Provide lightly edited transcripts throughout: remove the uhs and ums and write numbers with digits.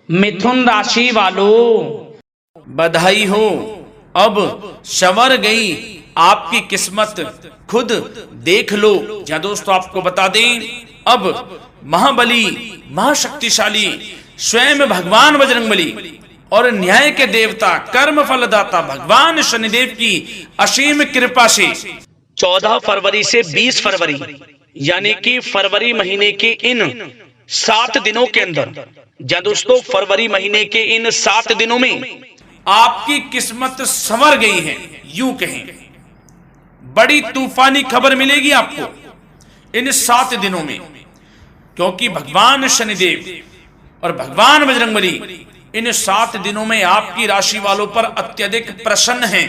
मिथुन राशि वालों, बधाई हो, अब संवर गई आपकी किस्मत, खुद देख लो। या दोस्तों आपको बता दें, अब महाबली महाशक्तिशाली स्वयं भगवान बजरंगबली और न्याय के देवता कर्म फलदाता भगवान शनिदेव की असीम कृपा से 14 फरवरी से 20 फरवरी यानी कि फरवरी महीने के इन 7 दिनों के अंदर, या दोस्तों फरवरी महीने के इन 7 दिनों में आपकी किस्मत संवर गई है। यूं कहें, बड़ी तूफानी खबर मिलेगी आपको इन 7 दिनों में, क्योंकि भगवान शनिदेव और भगवान बजरंगबली इन 7 दिनों में आपकी राशि वालों पर अत्यधिक प्रसन्न हैं,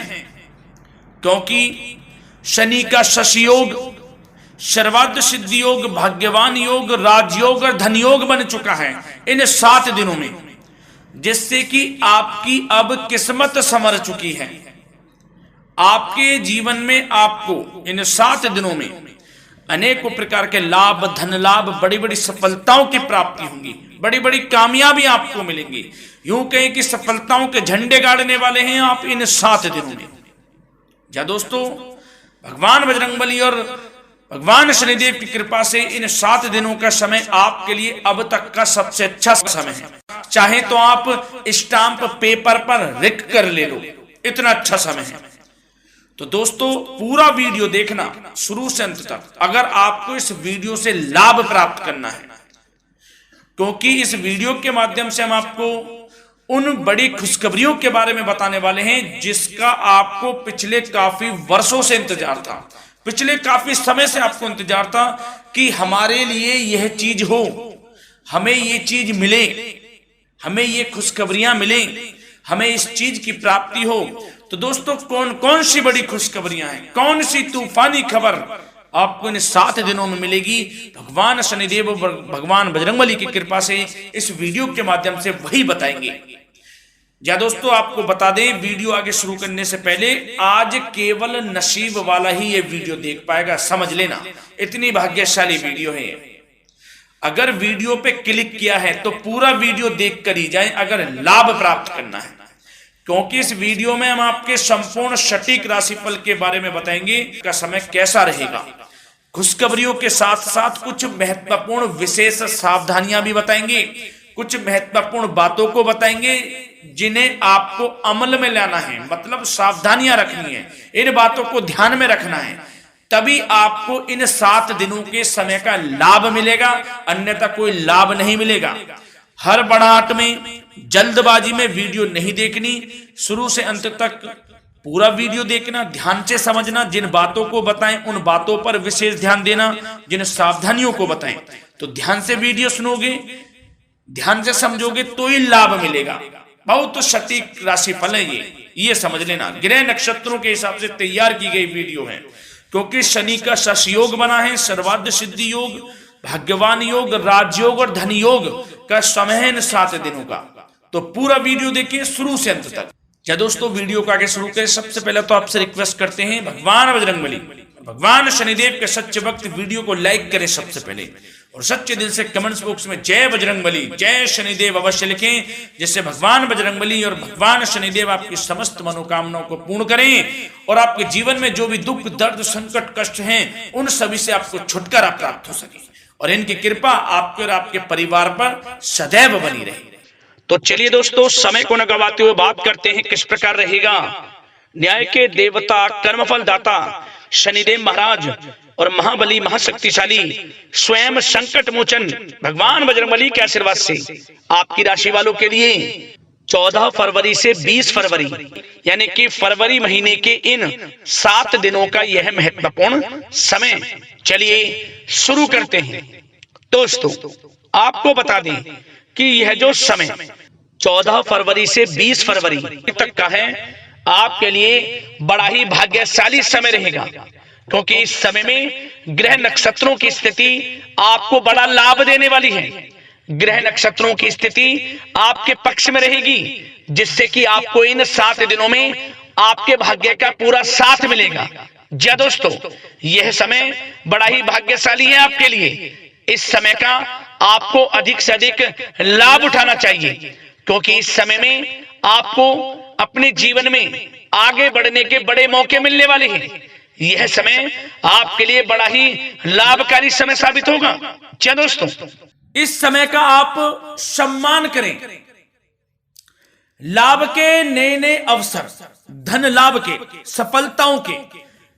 क्योंकि शनि का शशि योग, सर्वार्थ सिद्धि योग, भाग्यवान योग, राजयोग और धन योग बन चुका है इन 7 दिनों में, जिससे कि आपकी अब किस्मत संवर चुकी है। आपके जीवन में आपको इन 7 दिनों में अनेकों प्रकार के लाभ, धन लाभ, बड़ी बड़ी सफलताओं की प्राप्ति होंगी, बड़ी बड़ी कामयाबी आपको मिलेंगी। यूं कहें कि सफलताओं के झंडे गाड़ने वाले हैं आप इन 7 दिनों में। या दोस्तों भगवान बजरंगबली और भगवान शनिदेव की कृपा से इन 7 दिनों का समय आपके लिए अब तक का सबसे अच्छा समय है। चाहे तो आप स्टाम्प पेपर पर लिख कर ले लो, इतना अच्छा समय है। तो दोस्तों पूरा वीडियो देखना शुरू से अंत तक, अगर आपको इस वीडियो से लाभ प्राप्त करना है, क्योंकि इस वीडियो के माध्यम से हम आपको उन बड़ी खुशखबरियों के बारे में बताने वाले हैं जिसका आपको पिछले काफी वर्षों से इंतजार था, पिछले काफी समय से आपको इंतजार था कि हमारे लिए यह चीज हो, हमें ये चीज मिले, हमें ये खुशखबरियां मिले, हमें इस चीज की प्राप्ति हो। तो दोस्तों कौन कौन सी बड़ी खुशखबरियां हैं, कौन सी तूफानी खबर आपको इन 7 दिनों में मिलेगी, भगवान शनिदेव और भगवान बजरंगबली की कृपा से इस वीडियो के माध्यम से वही बताएंगे। या दोस्तों आपको बता दें, वीडियो आगे शुरू करने से पहले आज केवल नसीब वाला ही ये वीडियो देख पाएगा, समझ लेना, इतनी भाग्यशाली वीडियो है। अगर वीडियो पे क्लिक किया है तो पूरा वीडियो देख कर ही जाए अगर लाभ प्राप्त करना है, क्योंकि इस वीडियो में हम आपके संपूर्ण सटीक राशिफल के बारे में बताएंगे का समय कैसा रहेगा। खुशखबरियों के साथ साथ कुछ महत्वपूर्ण विशेष सावधानियां भी बताएंगे, कुछ महत्वपूर्ण बातों को बताएंगे जिन्हें आपको अमल में लाना है, मतलब सावधानियां रखनी है, इन बातों को ध्यान में रखना है, तभी आपको इन 7 दिनों के समय का लाभ मिलेगा, अन्यथा कोई लाभ नहीं मिलेगा। हर बड़ाहट में, जल्दबाजी में वीडियो नहीं देखनी, शुरू से अंत तक पूरा वीडियो देखना, ध्यान से समझना, जिन बातों को बताएं उन बातों पर विशेष ध्यान देना, जिन सावधानियों को बताएं तो ध्यान से वीडियो सुनोगे, ध्यान से समझोगे तो ही लाभ मिलेगा। बहुत सटीक राशिफल है ये समझ लेना, ग्रह नक्षत्रों के हिसाब से तैयार की गई वीडियो है, क्योंकि शनि का शशि योग बना है, सर्वार्थ सिद्धि योग, भाग्यवान योग, राजयोग और धन योग का समय है इन 7 दिनों का। तो पूरा वीडियो देखिए शुरू से अंत तक। या दोस्तों वीडियो को आगे शुरू करें, सबसे पहले तो आपसे रिक्वेस्ट करते हैं, भगवान बजरंगबली भगवान शनिदेव के सच्चे भक्त वीडियो को लाइक करें सबसे पहले, और सच्चे दिल से कमेंट्स बॉक्स में जय बजरंगबली, जय शनिदेव अवश्य लिखें, जिससे भगवान बजरंगबली और भगवान शनिदेव आपकी समस्त मनोकामनाओं को पूर्ण करें और आपके जीवन में जो भी दुख, दर्द, संकट, कष्ट हैं उन सभी से आपको छुटकारा प्राप्त हो सके और इनकी कृपा आपके और आपके परिवार पर सदैव बनी रहे। तो चलिए दोस्तों समय को न गवाते हुए बात करते हैं किस प्रकार रहेगा न्याय के देवता, कर्मफल दाता शनिदेव महाराज और महाबली महाशक्तिशाली स्वयं संकट मोचन भगवान बजरंगबली के आशीर्वाद से आपकी राशि वालों के लिए 14 फरवरी से 20 फरवरी यानी कि फरवरी महीने के इन 7 दिनों का यह महत्वपूर्ण समय। चलिए शुरू करते हैं। दोस्तों आपको बता दें कि यह जो समय 14 फरवरी से 20 फरवरी तक का है, आपके लिए बड़ा ही भाग्यशाली समय रहेगा, क्योंकि इस समय में ग्रह नक्षत्रों की स्थिति आपको बड़ा लाभ देने वाली है। ग्रह नक्षत्रों की स्थिति आपके पक्ष में रहेगी, जिससे कि आपको इन 7 दिनों में आपके भाग्य का पूरा साथ मिलेगा। जी दोस्तों, यह समय बड़ा ही भाग्यशाली है आपके लिए। इस समय का आपको अधिक से अधिक लाभ उठाना चाहिए। क्योंकि इस समय में आपको अपने जीवन में आगे बढ़ने के बड़े मौके मिलने वाले हैं। यह समय आपके लिए बड़ा ही लाभकारी समय साबित होगा। क्या दोस्तों, इस समय का आप सम्मान करें। लाभ के नए नए अवसर, धन लाभ के, सफलताओं के,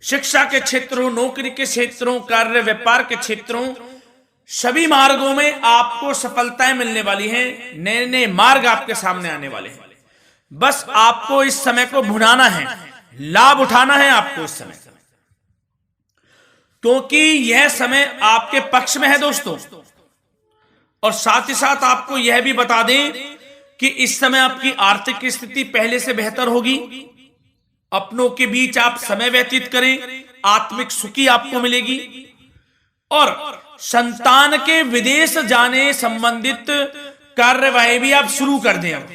शिक्षा के क्षेत्रों, नौकरी के क्षेत्रों, कार्य व्यापार के क्षेत्रों, सभी मार्गों में आपको सफलताएं मिलने वाली हैं। नए नए मार्ग आपके सामने आने वाले हैं। बस आपको इस समय को भुनाना है, लाभ उठाना है आपको इस समय, क्योंकि यह समय आपके पक्ष में है दोस्तों। और साथ ही साथ आपको यह भी बता दें कि इस समय आपकी आर्थिक स्थिति पहले से बेहतर होगी। अपनों के बीच आप समय व्यतीत करें, आत्मिक सुखी आपको मिलेगी। और संतान के विदेश जाने संबंधित कार्यवाही भी आप शुरू कर दें। अब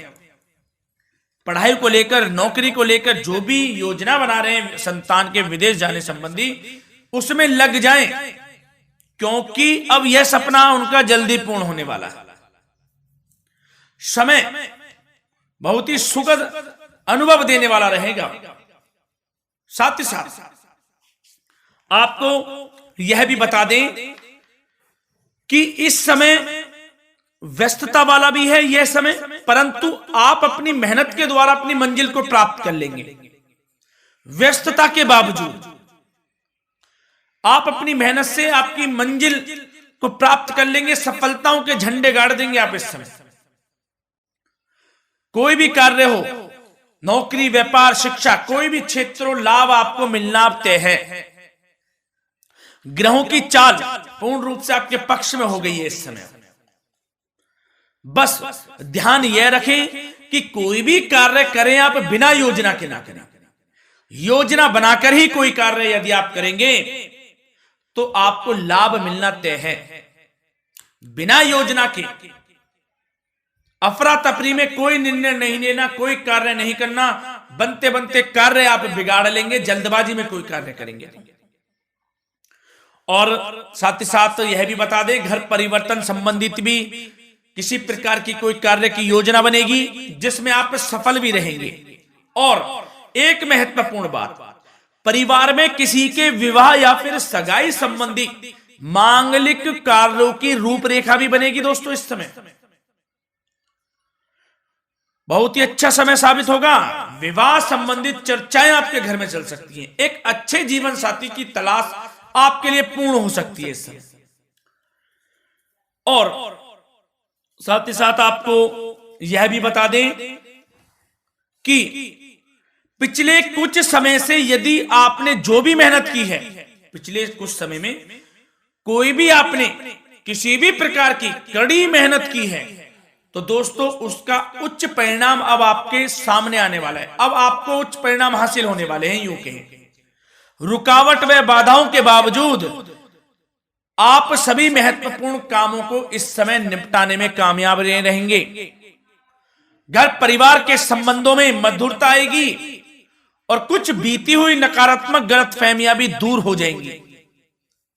पढ़ाई को लेकर, नौकरी को लेकर जो भी योजना बना रहे हैं संतान के विदेश जाने संबंधी, उसमें लग जाएं, क्योंकि अब यह सपना उनका जल्दी पूर्ण होने वाला है। समय बहुत ही सुखद अनुभव देने वाला रहेगा। साथ ही साथ आपको यह भी बता दें कि इस समय व्यस्तता वाला भी है यह समय, परंतु आप अपनी मेहनत के द्वारा अपनी मंजिल को प्राप्त कर लेंगे। व्यस्तता के बावजूद आप अपनी मेहनत से आपकी मंजिल को प्राप्त कर लेंगे। सफलताओं के झंडे गाड़ देंगे आप इस समय। कोई भी कार्य हो, नौकरी, व्यापार, शिक्षा, कोई भी क्षेत्रों, लाभ आपको मिलना तय है। ग्रहों की चाल पूर्ण रूप से आपके पक्ष में हो गई है इस समय। बस ध्यान यह रखें कि कोई भी कार्य करें आप बिना योजना के ना करें। योजना बनाकर ही कोई कार्य यदि आप करेंगे तो आपको लाभ मिलना तय है। बिना योजना के अफरा तफरी में कोई निर्णय नहीं लेना, कोई कार्य नहीं करना। बनते बनते कार्य आप बिगाड़ लेंगे, जल्दबाजी में कोई कार्य करेंगे। और साथ ही साथ यह भी बता दें, घर परिवर्तन संबंधित भी किसी प्रकार की कोई कार्य की योजना बनेगी जिसमें आप सफल भी रहेंगे। और एक महत्वपूर्ण बात, परिवार में किसी के विवाह या फिर सगाई संबंधी मांगलिक कार्यों की रूपरेखा भी बनेगी दोस्तों। इस समय बहुत ही अच्छा समय साबित होगा। विवाह संबंधित चर्चाएं आपके घर में चल सकती हैं। एक अच्छे जीवन साथी की तलाश आपके लिए पूर्ण हो सकती है इस समय। और साथ ही साथ आपको यह भी बता दें कि पिछले कुछ समय से यदि आपने जो भी मेहनत की है, पिछले कुछ समय में कोई भी आपने किसी भी प्रकार की कड़ी मेहनत की है, तो दोस्तों उसका उच्च परिणाम अब आपके सामने आने वाला है। अब आपको उच्च परिणाम हासिल होने वाले हैं। यूं कहें, रुकावट व बाधाओं के बावजूद आप सभी महत्वपूर्ण कामों को इस समय निपटाने में कामयाब रहेंगे। घर परिवार के संबंधों में मधुरता आएगी और कुछ बीती हुई नकारात्मक गलतफहमियां भी दूर हो जाएंगी।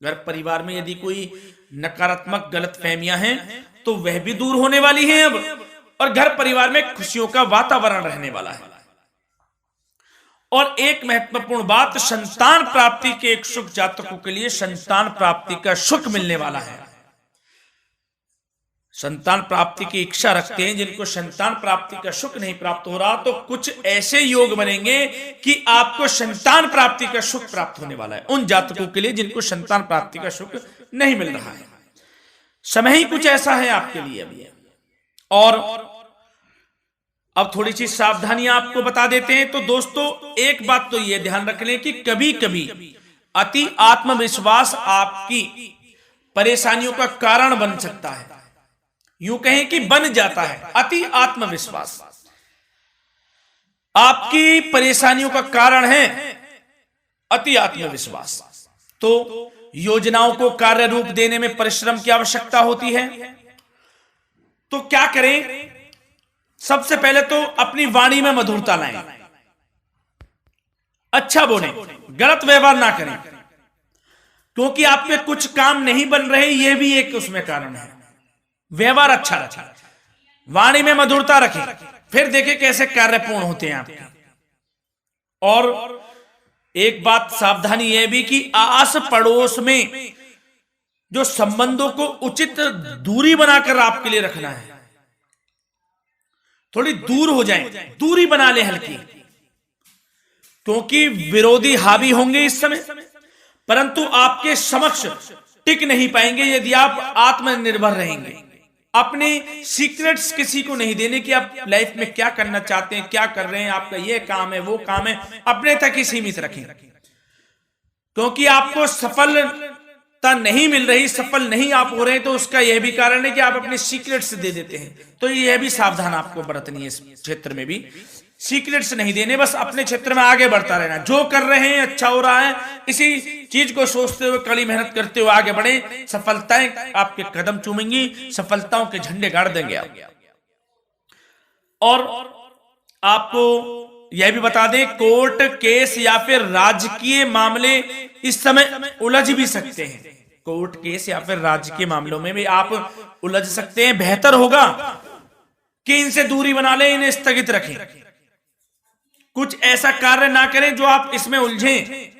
घर परिवार में यदि कोई नकारात्मक गलतफहमियां हैं तो वह भी दूर होने वाली हैं अब, और घर परिवार में खुशियों का वातावरण रहने वाला है। और एक महत्वपूर्ण बात, संतान प्राप्ति के इच्छुक जातकों के लिए संतान प्राप्ति का सुख मिलने वाला है। संतान प्राप्ति की इच्छा रखते हैं जिनको संतान प्राप्ति का सुख नहीं प्राप्त हो रहा, तो कुछ ऐसे योग बनेंगे कि आपको संतान प्राप्ति का सुख प्राप्त होने वाला है। उन जातकों के लिए जिनको संतान प्राप्ति का सुख नहीं मिल रहा है, समय ही कुछ ऐसा है आपके लिए अभी। और अब थोड़ी सी सावधानियां आपको बता देते हैं। तो दोस्तों एक बात तो यह ध्यान रख लें कि कभी कभी अति आत्मविश्वास आपकी परेशानियों का कारण बन सकता है। यूं कहें कि बन जाता है। अति आत्मविश्वास आपकी परेशानियों का कारण है। अति आत्मविश्वास तो योजनाओं को कार्य रूप देने में परिश्रम की आवश्यकता होती है। तो क्या करें? सबसे पहले तो अपनी वाणी में मधुरता लाएं, अच्छा बोलें, गलत व्यवहार ना करें, क्योंकि आप पे कुछ काम नहीं बन रहे, यह भी एक उसमें कारण है। व्यवहार अच्छा रखें, वाणी में मधुरता रखें, फिर देखें कैसे कार्य पूर्ण होते हैं आपके। और एक बात सावधानी यह भी कि आस पड़ोस में जो संबंधों को उचित दूरी बनाकर आपके लिए रखना है, थोड़ी दूर हो जाए, दूरी बना ले हल्की, क्योंकि विरोधी हावी होंगे इस समय, परंतु आपके समक्ष टिक नहीं पाएंगे यदि आप आत्मनिर्भर रहेंगे। अपने सीक्रेट्स किसी को नहीं देने कि आप लाइफ में क्या करना चाहते हैं, क्या कर रहे हैं, आपका ये काम है, वो काम है, अपने तक ही सीमित रखें, क्योंकि आपको सफलता नहीं मिल रही, सफल नहीं आप हो रहे, तो उसका यह भी कारण है कि आप अपने सीक्रेट्स दे देते हैं। तो यह भी सावधान आपको बरतनी है, इस क्षेत्र में भी सीक्रेट्स नहीं देने, बस अपने क्षेत्र में आगे बढ़ता रहना, जो कर रहे हैं अच्छा हो रहा है, इसी चीज को सोचते हुए कड़ी मेहनत करते हुए आगे बढ़े, सफलताएं आपके कदम चूमेंगी, सफलताओं के झंडे गाड़ देंगे आप। और आपको यह भी बता दें, कोर्ट केस या फिर राजकीय मामले इस समय उलझ भी सकते हैं। कोर्ट केस या फिर राजकीय मामलों में भी आप उलझ सकते हैं। बेहतर होगा कि इनसे दूरी बना लें, इन्हें स्थगित रखें, कुछ ऐसा कार्य ना करें जो आप इसमें उलझें,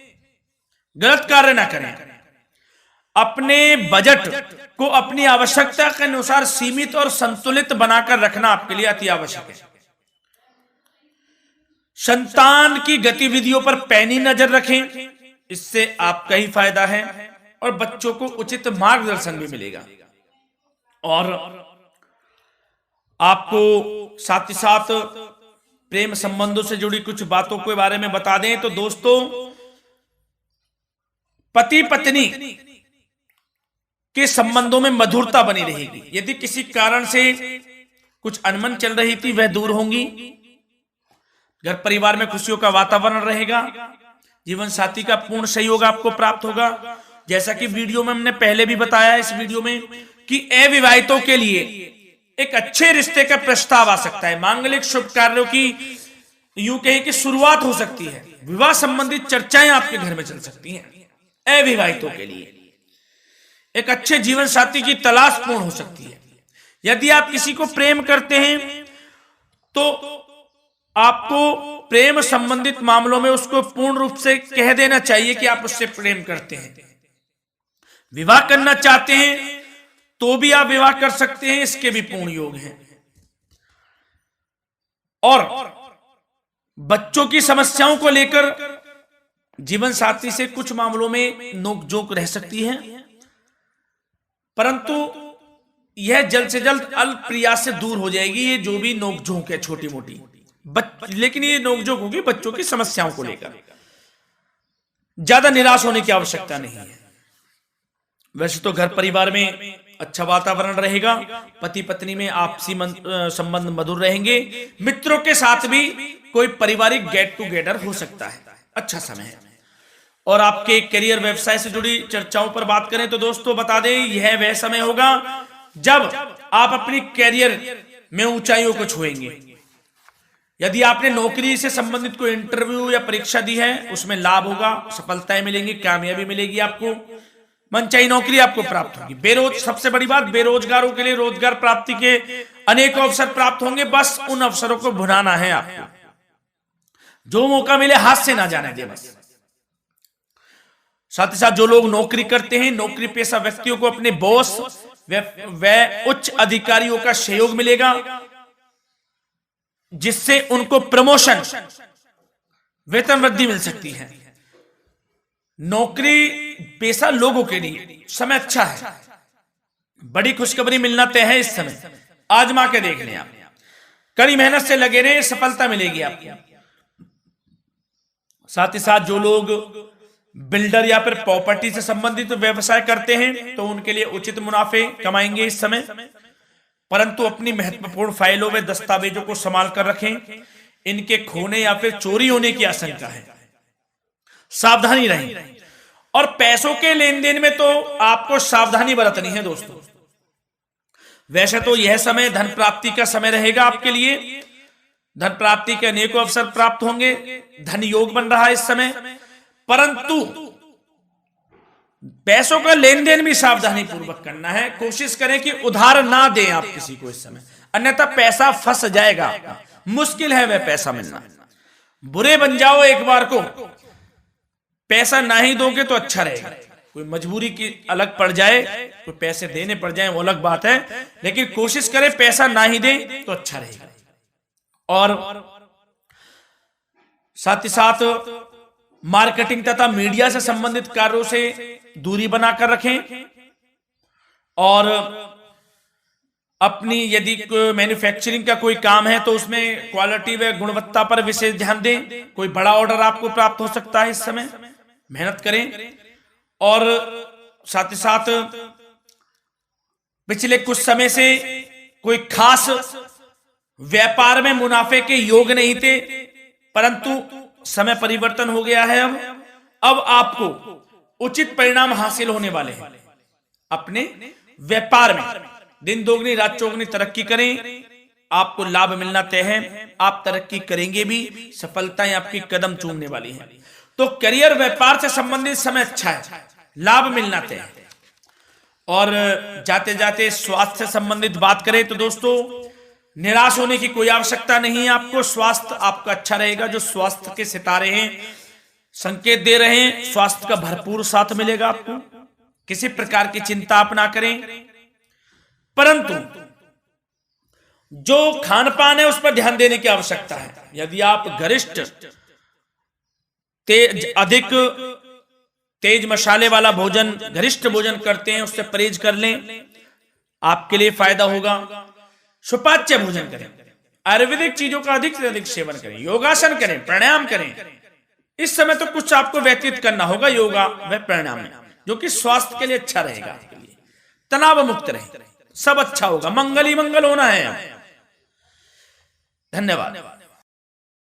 गलत कार्य ना करें। अपने बजट को अपनी आवश्यकता के अनुसार सीमित और संतुलित बनाकर रखना आपके लिए अति आवश्यक है। संतान की गतिविधियों पर पैनी नजर रखें, इससे आपका ही फायदा है और बच्चों को उचित मार्गदर्शन भी मिलेगा। और आपको साथ ही साथ प्रेम संबंधों से जुड़ी कुछ बातों के बारे में बता दें तो दोस्तों, पति पत्नी के संबंधों में मधुरता बनी रहेगी। यदि किसी कारण से कुछ अनबन चल रही थी वह दूर होंगी, घर परिवार में खुशियों का वातावरण रहेगा, जीवन साथी का पूर्ण सहयोग आपको प्राप्त होगा। जैसा कि वीडियो में हमने पहले भी बताया इस वीडियो में कि अविवाहितों के लिए एक अच्छे रिश्ते का प्रस्ताव आ सकता है, मांगलिक शुभ कार्यों की यूं कहें कि शुरुआत हो सकती है, विवाह संबंधित चर्चाएं आपके घर में चल सकती हैं। अविवाहितों के लिए एक अच्छे जीवन साथी की तलाश पूर्ण हो सकती है। यदि आप किसी को प्रेम करते हैं तो आपको प्रेम संबंधित मामलों में उसको पूर्ण रूप से कह देना चाहिए कि आप उससे प्रेम करते हैं। विवाह करना चाहते हैं तो भी आप विवाह कर सकते हैं, इसके भी पूर्ण योग हैं। और बच्चों की समस्याओं को लेकर जीवन साथी से कुछ मामलों में नोकझोंक रह सकती है, परंतु यह जल्द से जल्द अल्प प्रयास से दूर हो जाएगी। ये जो भी नोकझोंक है छोटी मोटी, लेकिन ये नोकझोंक होगी बच्चों की समस्याओं को लेकर। ज्यादा निराश होने की आवश्यकता नहीं है। वैसे तो घर परिवार में अच्छा वातावरण रहेगा, पति पत्नी में आपसी संबंध मधुर रहेंगे, मित्रों के साथ भी कोई पारिवारिक गेट टुगेदर हो सकता है, अच्छा समय है। और आपके करियर व्यवसाय से जुड़ी चर्चाओं पर बात करें तो दोस्तों बता दें, यह वह समय होगा जब आप अपनी करियर में ऊंचाइयों को छुएंगे। यदि आपने नौकरी से संबंधित कोई इंटरव्यू या परीक्षा दी है, उसमें लाभ होगा, सफलताएं मिलेंगी, कामयाबी मिलेगी, आपको मनचाही नौकरी आपको प्राप्त होगी। सबसे बड़ी बात, बेरोजगारों के लिए रोजगार प्राप्ति के अनेक अवसर प्राप्त होंगे, बस उन अवसरों को भुनाना है आपको। जो मौका मिले हाथ से ना जाने दे बस। साथ ही साथ जो लोग नौकरी करते हैं, नौकरी पेशा व्यक्तियों को अपने बॉस व उच्च अधिकारियों का सहयोग मिलेगा, जिससे उनको प्रमोशन, वेतन वृद्धि मिल सकती है। नौकरी पेशा लोगों के लिए समय अच्छा है, बड़ी खुशखबरी मिलना तय है इस समय। आजमा के देख लें आप, कड़ी मेहनत से लगे रहे, सफलता मिलेगी आपको। साथ ही साथ जो लोग बिल्डर या फिर प्रॉपर्टी से संबंधित व्यवसाय करते हैं तो उनके लिए उचित मुनाफे कमाएंगे इस समय, परंतु अपनी महत्वपूर्ण फाइलों व दस्तावेजों को संभाल कर रखें, इनके खोने या फिर चोरी होने की आशंका है, सावधानी रहें। और पैसों के लेन देन में तो आपको सावधानी बरतनी है दोस्तों। वैसे तो यह समय धन प्राप्ति का समय रहेगा आपके लिए, धन प्राप्ति के अनेकों अवसर प्राप्त होंगे, धन योग बन रहा है इस समय, परंतु पैसों का लेन देन भी सावधानी पूर्वक करना है। कोशिश करें कि उधार ना दें आप किसी को इस समय। अन्यथा पैसा फंस जाएगा, मुश्किल है वह पैसा मिलना। बुरे बन जाओ एक बार को, पैसा ना ही दोगे तो अच्छा रहेगा। कोई मजबूरी की अलग पड़ जाए, कोई पैसे देने पड़ जाए वो अलग बात है, लेकिन कोशिश करें पैसा ना ही दे तो अच्छा रहेगा। और साथ ही साथ मार्केटिंग तथा मीडिया से संबंधित कार्यों से दूरी बनाकर रखें। और अपनी यदि मैन्युफैक्चरिंग का कोई काम है तो उसमें क्वालिटी व गुणवत्ता पर विशेष ध्यान दें। कोई बड़ा ऑर्डर आपको प्राप्त हो सकता है, इस समय मेहनत करें। और साथ ही साथ पिछले कुछ समय से कोई खास व्यापार में मुनाफे के योग नहीं थे, परंतु समय परिवर्तन हो गया है। अब आपको उचित परिणाम हासिल होने वाले हैं। अपने व्यापार में दिन दोगुनी रात चौगुनी तरक्की करें, आपको लाभ मिलना तय है। आप तरक्की करेंगे भी, सफलताएं आपकी कदम चूमने वाली हैं। तो करियर व्यापार से संबंधित समय अच्छा है, लाभ मिलना तय है। और जाते जाते स्वास्थ्य से संबंधित बात करें तो दोस्तों निराश होने की कोई आवश्यकता नहीं है। आपको स्वास्थ्य आपका अच्छा रहेगा। जो स्वास्थ्य के सितारे हैं संकेत दे रहे हैं, स्वास्थ्य का भरपूर साथ मिलेगा आपको। किसी प्रकार की चिंता आप ना करें, परंतु जो खान पान है उस पर ध्यान देने की आवश्यकता है। यदि आप गरिष्ठ अधिक तेज मसाले वाला भोजन, गरिष्ठ भोजन करते हैं, उससे परहेज कर लें, आपके लिए फायदा होगा। सुपाच्य भोजन करें, आयुर्वेदिक चीजों का अधिक से अधिक सेवन करें, योगासन करें, प्राणायाम करें। इस समय तो कुछ आपको व्यतीत करना होगा योगा व प्राणायाम में, जो कि स्वास्थ्य के लिए अच्छा रहेगा। आपके लिए तनाव मुक्त रहे, सब अच्छा होगा, मंगल ही मंगल होना है। धन्यवाद।